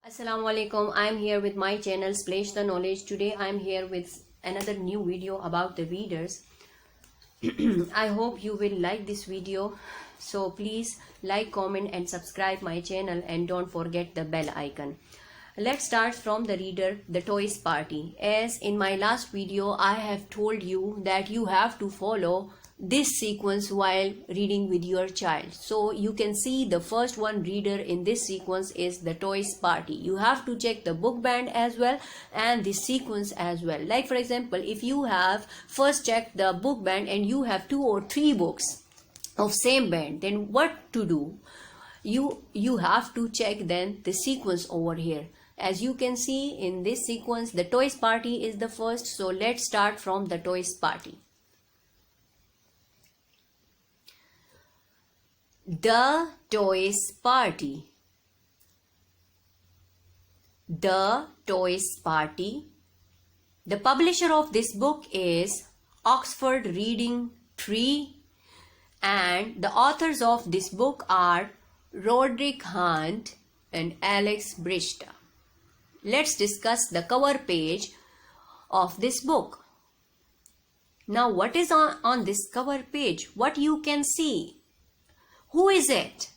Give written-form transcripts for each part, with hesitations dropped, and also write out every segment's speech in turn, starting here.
Assalamu alaikum. I am here with my channel Splash the Knowledge. Today I am here with another new video about the readers. I hope you will like this video. So please like, comment and subscribe my channel and don't forget the bell icon. Let's start from the reader, the toys party. As in my last video I have told you that you have to follow this sequence while reading with your child. So you can see the first one reader in this sequence is the toys party. You have to check the book band as well and the sequence as well. Like for example, if you have first checked the book band and you have 2 or 3 books of same band, then what to do? You have to check then the sequence over here. As you can see in this sequence, the toys party is the first. So let's start from the toys party. The toys party. The toys party. The publisher of this book is Oxford Reading Tree, and the authors of this book are Roderick Hunt and Alex Bristow. Let's discuss the cover page of this book. Now what is on this cover page? What you can see? Who is it?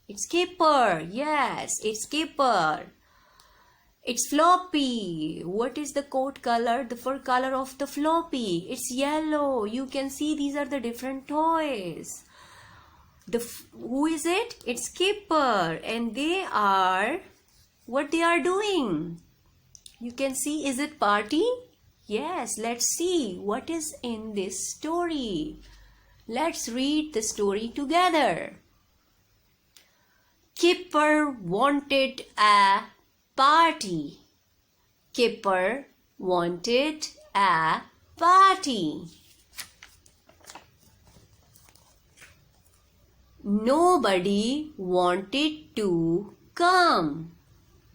It's Kipper. Yes, it's Kipper. It's Floppy. What is the coat color? The fur color of the Floppy. It's yellow. You can see these are the different toys. Who is it? It's Kipper. And they are, what they are doing? You can see, is it party? Yes, let's see what is in this story. Let's read the story together. Kipper wanted a party. Kipper wanted a party. Nobody wanted to come.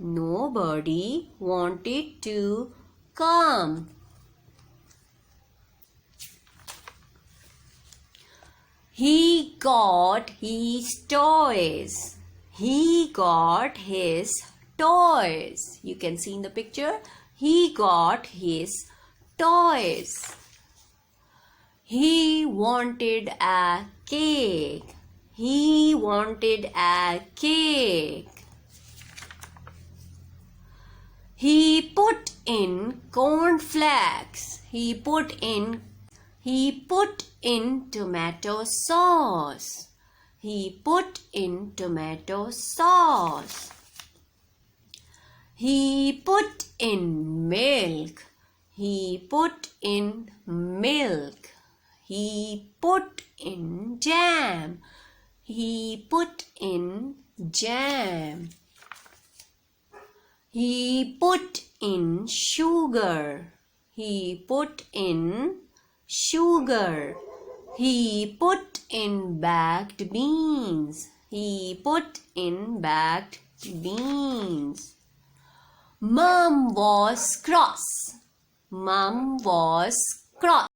Nobody wanted to come. He got his toys. He got his toys. You can see in the picture. He got his toys. He wanted a cake. He wanted a cake. He put in cornflakes. He put in tomato sauce. He put in tomato sauce. He put in milk. He put in milk. He put in jam. He put in jam. He put in sugar. He put in sugar. He put in baked beans. He put in baked beans. Mom was cross. Mom was cross.